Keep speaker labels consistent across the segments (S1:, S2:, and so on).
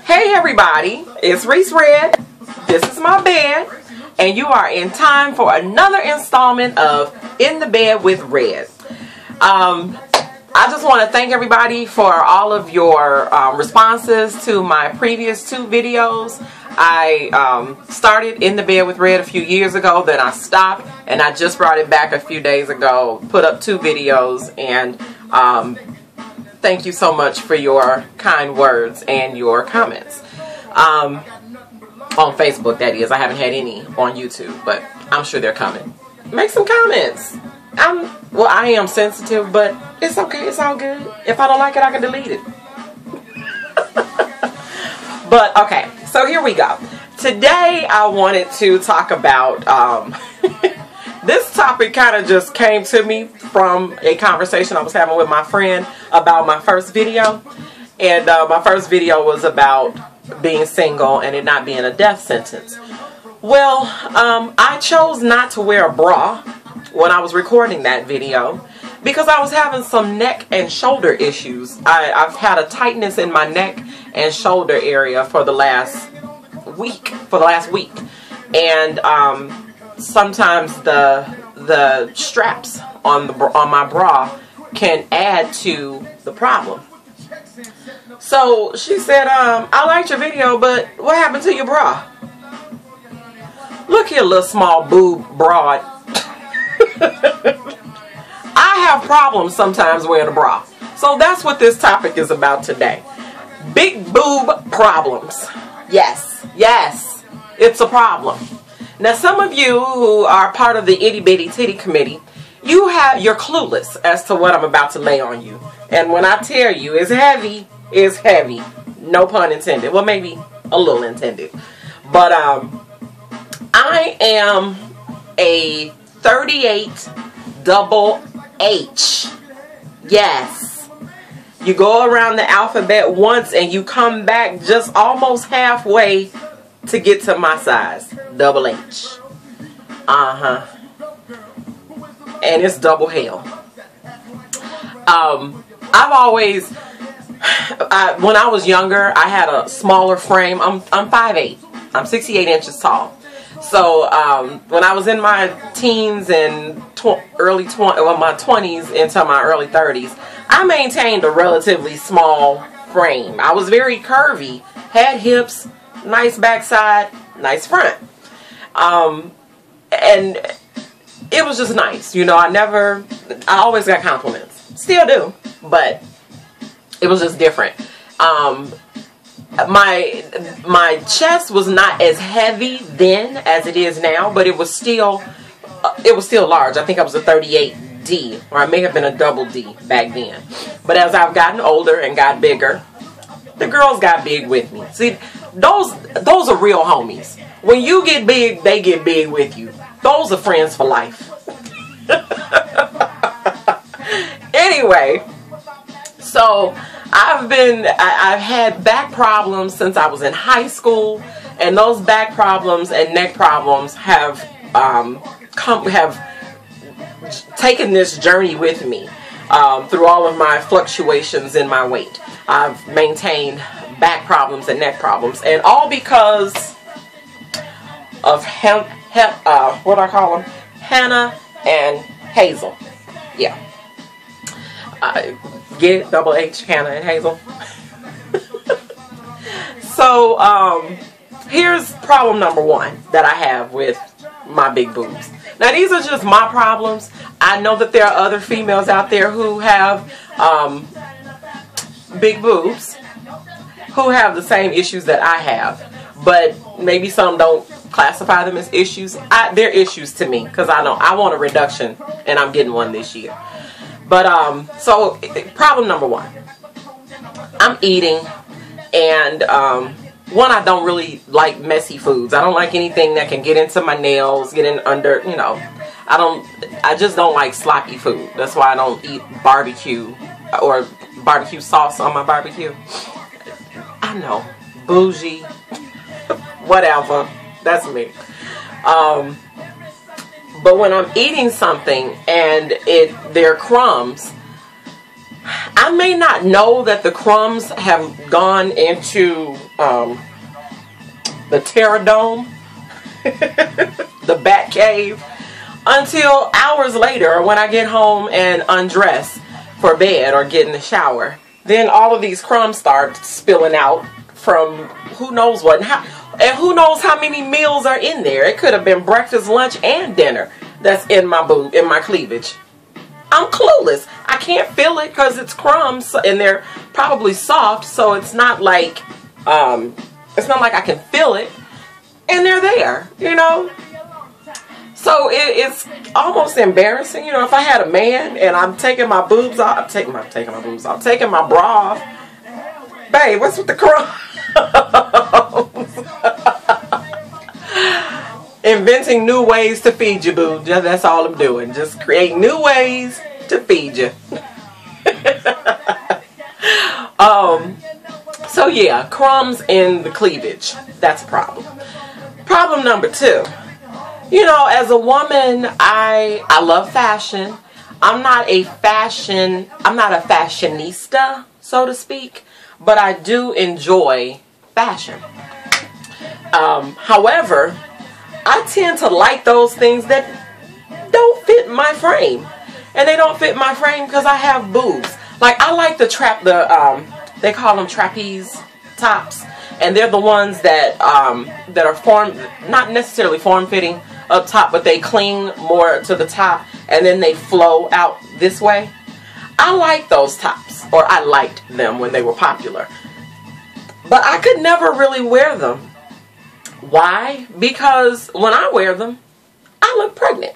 S1: Hey everybody, it's Reese Red. This is my bed, and you are in time for another installment of In the Bed with Red. I just want to thank everybody for all of your responses to my previous two videos. I started In the Bed with Red a few years ago, then I stopped, and I just brought it back a few days ago, put up two videos, and thank you so much for your kind words and your comments. On Facebook, that is. I haven't had any on YouTube, but I'm sure they're coming. Make some comments. Well, I am sensitive, but it's okay. It's all good. If I don't like it, I can delete it. But, okay. So, here we go. Today, I wanted to talk about... this topic kind of just came to me from a conversation I was having with my friend about my first video. And my first video was about being single and it not being a death sentence. Well, I chose not to wear a bra when I was recording that video because I was having some neck and shoulder issues. I've had a tightness in my neck and shoulder area for the last week. And sometimes the straps on my bra can add to the problem. So she said, I liked your video, but what happened to your bra? Look here, little small boob broad. I have problems sometimes wearing a bra. So that's what this topic is about today. Big boob problems. Yes, it's a problem. Now, some of you who are part of the Itty Bitty Titty Committee, you're clueless as to what I'm about to lay on you. And when I tell you it's heavy, it's heavy. No pun intended. Well, maybe a little intended. But I am a 38 double H. Yes. You go around the alphabet once and you come back just almost halfway to get to my size. Double H. And it's double hell. I've always, when I was younger, I had a smaller frame. I'm 5'8". I'm 68 inches tall. So when I was in my teens and my 20s into my early 30s, I maintained a relatively small frame. I was very curvy, had hips, nice backside, nice front. And it was just nice. You know, I always got compliments. Still do, but it was just different. My chest was not as heavy then as it is now, but it was still large. I think I was a 38D, or I may have been a double D back then. But as I've gotten older and got bigger, the girls got big with me. See, those are real homies. When you get big, they get big with you. Those are friends for life. Anyway, so I've had back problems since I was in high school, and those back problems and neck problems have taken this journey with me through all of my fluctuations in my weight. I've maintained back problems and neck problems, and all because of what I call them, Hannah and Hazel. Yeah. Get it? Double H, Hannah and Hazel. So, here's problem number one that I have with my big boobs. Now, these are just my problems. I know that there are other females out there who have big boobs, who have the same issues that I have. But maybe some don't classify them as issues. They're issues to me because I want a reduction, and I'm getting one this year. But so problem number one, I'm eating, and one, I don't really like messy foods. I don't like anything that can get into my nails, get in under, you know. I just don't like sloppy food. That's why I don't eat barbecue or barbecue sauce on my barbecue. I know, bougie, whatever. That's me. But when I'm eating something and there are crumbs, I I may not know that the crumbs have gone into the pterodome, the bat cave, until hours later when I get home and undress for bed or get in the shower. Then all of these crumbs start spilling out from who knows what. And who knows how many meals are in there. It could have been breakfast, lunch, and dinner that's in my boob, in my cleavage. I'm clueless. I can't feel it because it's crumbs and they're probably soft, so it's not like I can feel it. And they're there, you know. So it's almost embarrassing, you know. If I had a man and I'm taking my boobs off, I'm taking my boobs off, taking my bra off. Babe, what's with the crumbs? Inventing new ways to feed you, boo. That's all I'm doing. Just create new ways to feed you. So yeah, crumbs in the cleavage. That's a problem. Problem number 2. You know, as a woman, I love fashion. I'm not a fashionista, so to speak, but I do enjoy fashion. However, I tend to like those things that don't fit my frame. And they don't fit my frame because I have boobs. Like, I like they call them trapeze tops. And they're the ones that are not necessarily form-fitting up top, but they cling more to the top and then they flow out this way. I like those tops, or I liked them when they were popular. But I could never really wear them. Why? Because when I wear them, I look pregnant.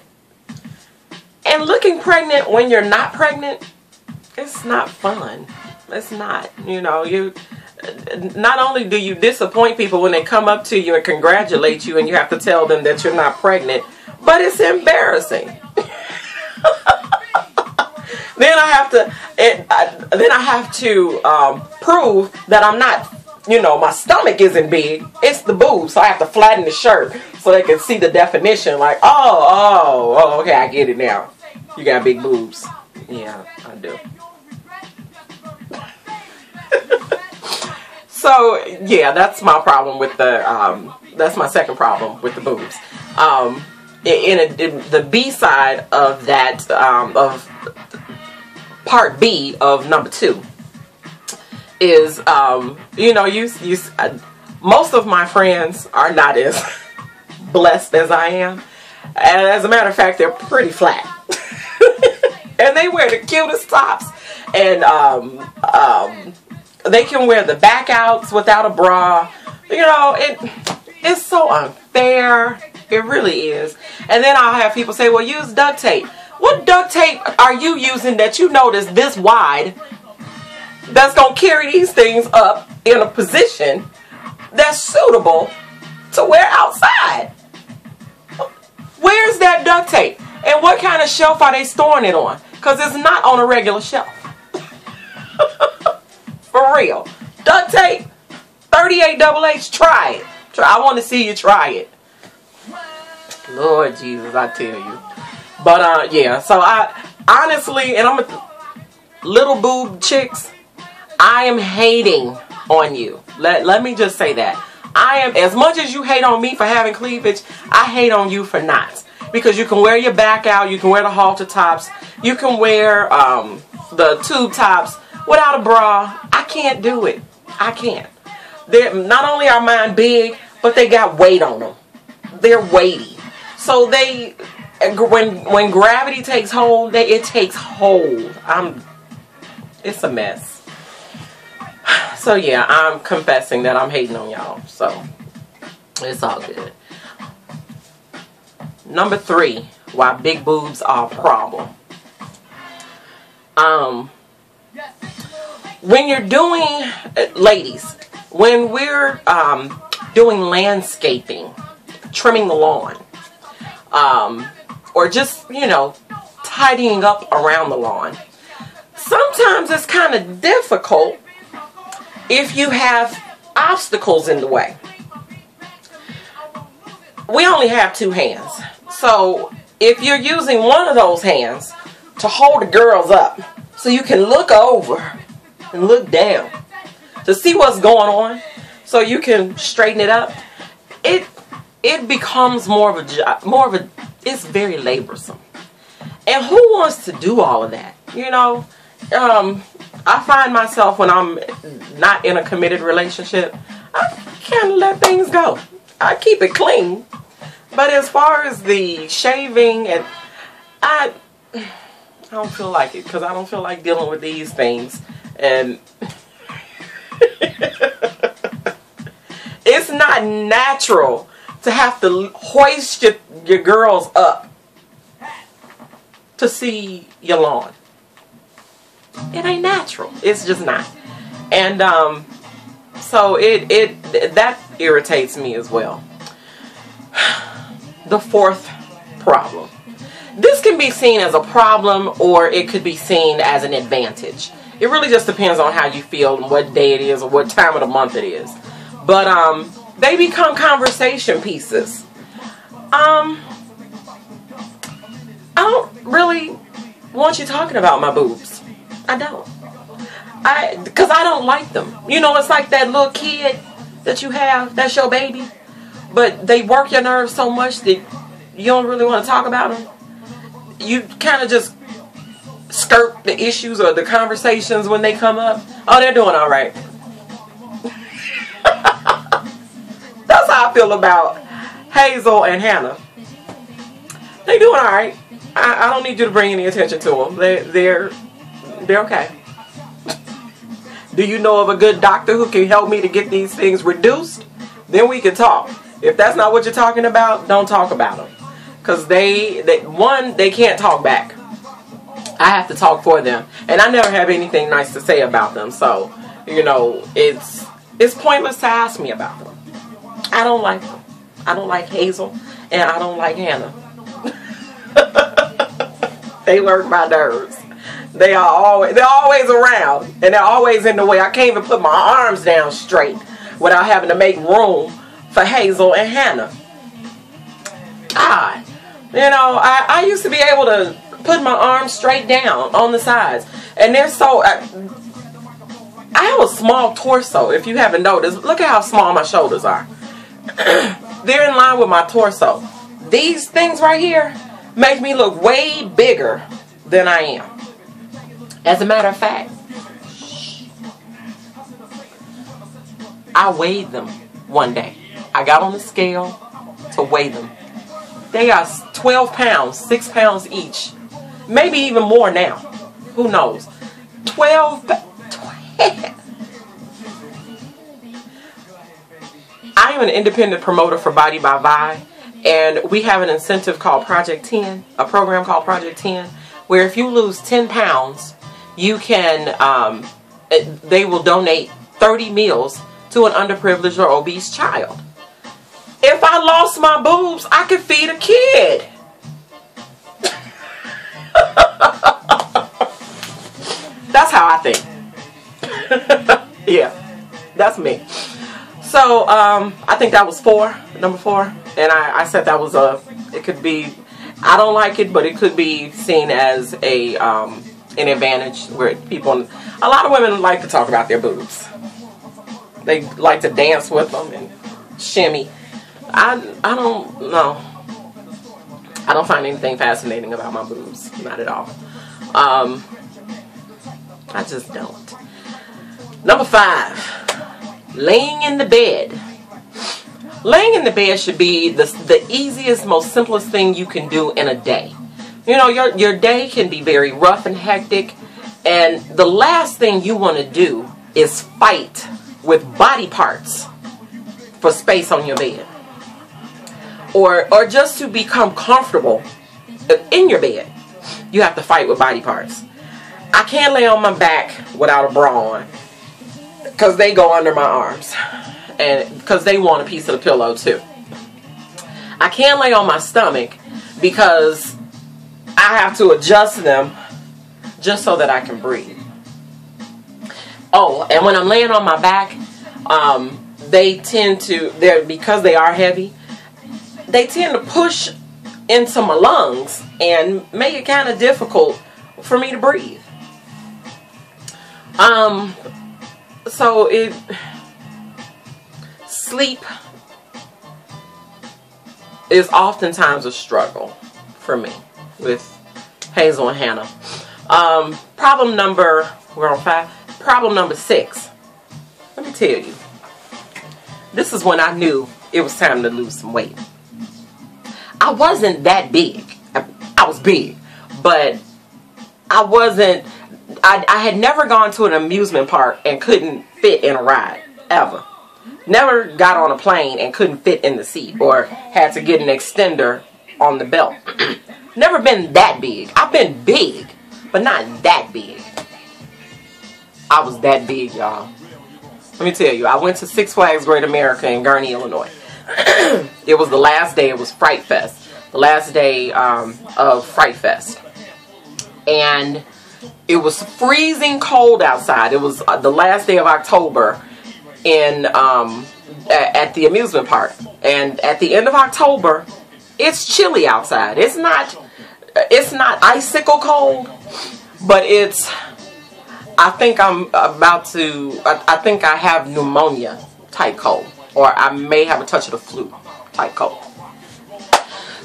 S1: And looking pregnant when you're not pregnant, it's not fun. It's not. You know, not only do you disappoint people when they come up to you and congratulate you and you have to tell them that you're not pregnant, but it's embarrassing. Then I have to prove that I'm not, you know, my stomach isn't big. It's the boobs. So I have to flatten the shirt so they can see the definition. Like, oh, okay, I get it now. You got big boobs. Yeah, I do. So, yeah, that's my problem with that's my second problem with the boobs. In the B side of that, of part B of number 2 is, you know, most of my friends are not as blessed as I am. And as a matter of fact, they're pretty flat. And they wear the cutest tops. And they can wear the back outs without a bra. You know, it's so unfair. It really is. And then I'll have people say, well, use duct tape. What duct tape are you using that you notice this wide that's going to carry these things up in a position that's suitable to wear outside? Where's that duct tape? And what kind of shelf are they storing it on? Because it's not on a regular shelf. For real. Duct tape, 38HH, try it. I want to see you try it. Lord Jesus, I tell you. But, yeah, so I, honestly, and I'm a little boob chicks, I am hating on you. Let me just say that. I am, as much as you hate on me for having cleavage, I hate on you for not. Because you can wear your back out, you can wear the halter tops, you can wear the tube tops without a bra. I can't do it. I can't. Not only are mine big, but they got weight on them. They're weighty. So when gravity takes hold, it takes hold. It's a mess. So yeah, I'm confessing that I'm hating on y'all. So it's all good. Number 3, why big boobs are a problem. When you're doing, ladies, when we're doing landscaping, trimming the lawn, or just, you know, tidying up around the lawn, sometimes it's kind of difficult if you have obstacles in the way. We only have 2 hands. So if you're using one of those hands to hold the girls up so you can look over and look down to see what's going on so you can straighten it up, it becomes more of a it's very laborsome. And who wants to do all of that? You know, I find myself when I'm not in a committed relationship, I kind of let things go. I keep it clean. But as far as the shaving, and I don't feel like it, because I don't feel like dealing with these things. And it's not natural to have to hoist your girls up to see your lawn. It ain't natural. It's just not. And so that irritates me as well. The fourth problem. This can be seen as a problem, or it could be seen as an advantage. It really just depends on how you feel and what day it is or what time of the month it is. But they become conversation pieces. I don't really want you talking about my boobs. I don't. Because I don't like them. You know, it's like that little kid that you have, that's your baby, but they work your nerves so much that you don't really want to talk about them. You kind of just skirt the issues or the conversations when they come up. Oh, they're doing all right. That's how I feel about Hazel and Hannah. They doing all right. I don't need you to bring any attention to them. They're okay. Do you know of a good doctor who can help me to get these things reduced? Then we can talk. If that's not what you're talking about, don't talk about them. Because they can't talk back. I have to talk for them. And I never have anything nice to say about them. So, you know, it's pointless to ask me about them. I don't like them. I don't like Hazel. And I don't like Hannah. They work my nerves. They're always around. And they're always in the way. I can't even put my arms down straight without having to make room for Hazel and Hannah. God. You know, I used to be able to put my arms straight down on the sides. And they're so... I have a small torso, if you haven't noticed. Look at how small my shoulders are. They're in line with my torso. These things right here make me look way bigger than I am. As a matter of fact, I weighed them one day. I got on the scale to weigh them. They are 12 pounds, 6 pounds each. Maybe even more now. Who knows? 12. I am an independent promoter for Body by Vi, and we have an incentive called Project 10, a program called Project 10, where if you lose 10 pounds, you can, they will donate 30 meals to an underprivileged or obese child. If I lost my boobs, I could feed a kid. That's how I think. Yeah, that's me. So, I think that was number 4. And I said that was it could be, I don't like it, but it could be seen as an advantage where people, a lot of women like to talk about their boobs. They like to dance with them and shimmy. I don't know. I don't find anything fascinating about my boobs. Not at all. I just don't. Number 5. Laying in the bed. Laying in the bed should be the easiest, most simplest thing you can do in a day. You know, your day can be very rough and hectic, and the last thing you want to do is fight with body parts for space on your bed. Or just to become comfortable in your bed, you have to fight with body parts. I can't lay on my back without a bra on, because they go under my arms, and because they want a piece of the pillow too. I can't lay on my stomach because I have to adjust them just so that I can breathe. Oh, and when I'm laying on my back, they tend to, because they are heavy, they tend to push into my lungs and make it kind of difficult for me to breathe. So sleep is oftentimes a struggle for me with Hazel and Hannah. Problem number, we're on 5. Problem number 6. Let me tell you. This is when I knew it was time to lose some weight. I wasn't that big. I was big, but I wasn't, I had never gone to an amusement park and couldn't fit in a ride, ever. Never got on a plane and couldn't fit in the seat or had to get an extender on the belt. Never been that big. I've been big, but not that big. I was that big, y'all. Let me tell you, I went to Six Flags Great America in Gurnee, Illinois. It was the last day. It was Fright Fest. The last day of Fright Fest. And it was freezing cold outside. It was the last day of October in at the amusement park. And at the end of October, it's chilly outside. It's not icicle cold, but it's, I think I think I have pneumonia type cold, or I may have a touch of the flu type cold.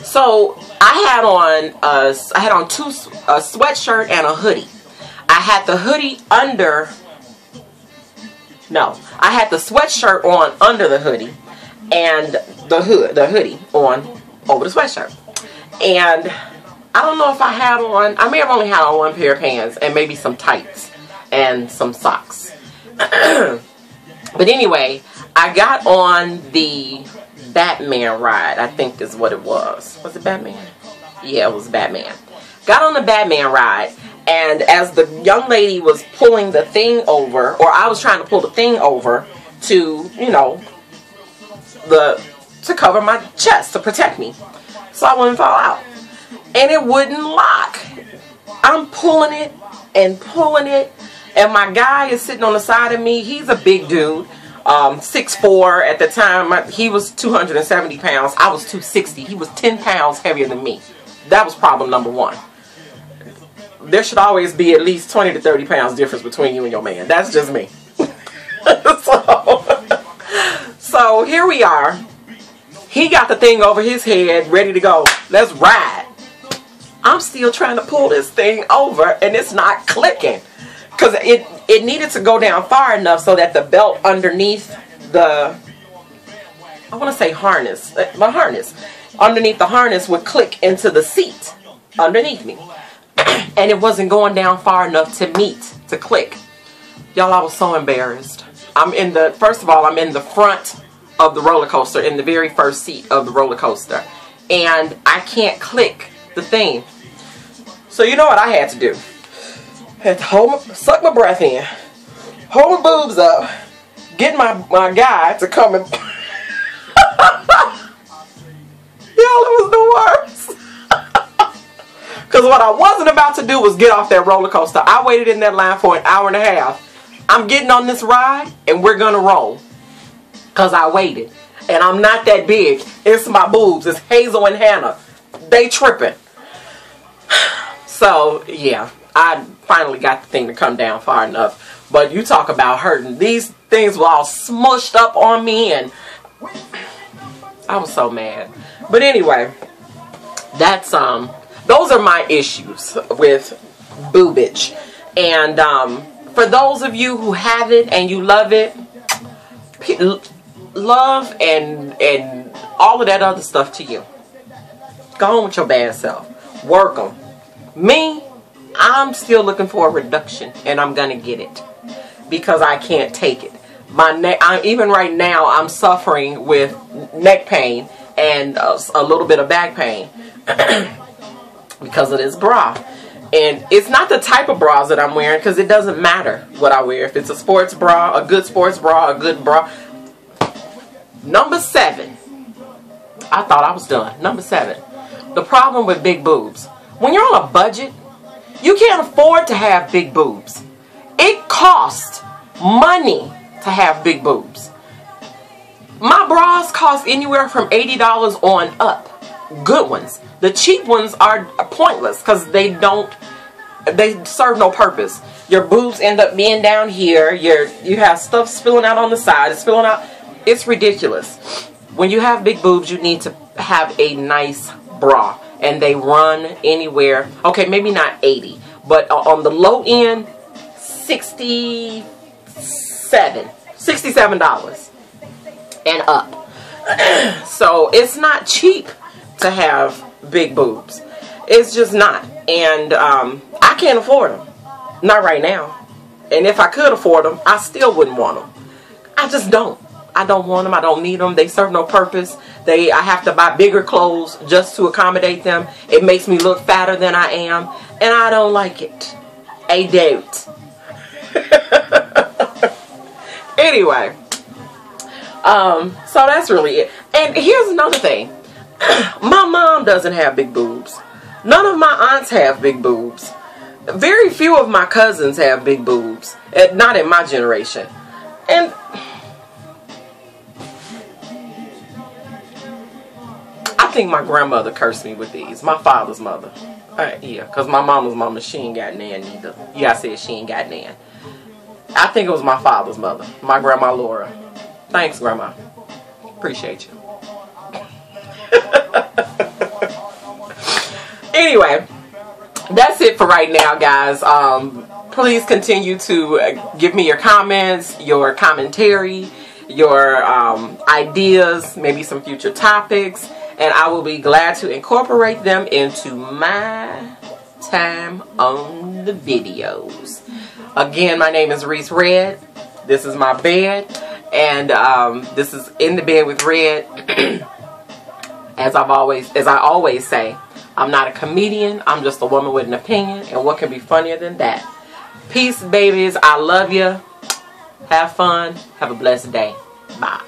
S1: So I had on a sweatshirt and a hoodie. I had the hoodie under, no, I had the sweatshirt on under the hoodie and the hoodie on over the sweatshirt. And I don't know if I had on, I may have only had on one pair of pants and maybe some tights and some socks. But anyway, I got on the Batman ride, I think is what it was. Was it Batman? Yeah, it was Batman. Got on the Batman ride, and as the young lady was pulling the thing over, or I was trying to pull the thing over to, you know, to cover my chest, to protect me, so I wouldn't fall out. And it wouldn't lock. I'm pulling it and pulling it, and my guy is sitting on the side of me. He's a big dude. 6'4" at the time. He was 270 pounds. I was 260. He was 10 pounds heavier than me. That was problem number 1. There should always be at least 20 to 30 pounds difference between you and your man. That's just me. So here we are. He got the thing over his head, ready to go. Let's ride. I'm still trying to pull this thing over, and it's not clicking. Because it needed to go down far enough so that the belt underneath the, I want to say harness, the harness, underneath the harness would click into the seat underneath me. And it wasn't going down far enough to click. Y'all, I was so embarrassed. First of all, I'm in the front of the roller coaster, in the very first seat of the roller coaster. And I can't click the thing. So you know what I had to do? Had to suck my breath in, hold my boobs up, get my guy to come and y'all, it was the worst. Because what I wasn't about to do was get off that roller coaster. I waited in that line for an hour and a half. I'm getting on this ride and we're gonna roll. Because I waited. And I'm not that big. It's my boobs. It's Hazel and Hannah. They tripping. So yeah, I finally got the thing to come down far enough. But you talk about hurting. These things were all smushed up on me, and I was so mad. But anyway, that's those are my issues with boobage. And for those of you who have it and you love it, love and all of that other stuff to you. Go on with your bad self. Work them. Me, I'm still looking for a reduction, and I'm gonna get it because I can't take it. My neck, even right now, I'm suffering with neck pain and a little bit of back pain because of this bra. And it's not the type of bras that I'm wearing, because it doesn't matter what I wear. If it's a sports bra, a good sports bra, a good bra. Number 7. I thought I was done. Number 7. The problem with big boobs. When you're on a budget, you can't afford to have big boobs. It costs money to have big boobs. My bras cost anywhere from $80 on up. Good ones. The cheap ones are pointless because they serve no purpose. your boobs end up being down here. You have stuff spilling out on the side. It's spilling out. It's ridiculous. When you have big boobs, you need to have a nice bra. And they run anywhere. Okay, maybe not 80. But on the low end, $67 and up. So it's not cheap to have big boobs. It's just not. And I can't afford them. Not right now. And if I could afford them, I still wouldn't want them. I just don't. I don't want them. I don't need them. They serve no purpose. I have to buy bigger clothes just to accommodate them. It makes me look fatter than I am. And I don't like it. I don't. Anyway. So that's really it. And here's another thing. My mom doesn't have big boobs. None of my aunts have big boobs. Very few of my cousins have big boobs. Not in my generation. And I think my grandmother cursed me with these. My father's mother. Yeah, because my mama's mama, she ain't got nan either. Yeah, I said she ain't got nan. I think it was my father's mother. My grandma Laura. Thanks, Grandma. Appreciate you. Anyway, that's it for right now, guys. Please continue to give me your comments, your commentary, your ideas, maybe some future topics, and I will be glad to incorporate them into my time on the videos. Again, my name is Reese Red. This is my bed, and this is In the Bed with Red. As I always say, I'm not a comedian. I'm just a woman with an opinion, and what can be funnier than that? Peace, babies. I love you. Have fun. Have a blessed day. Bye.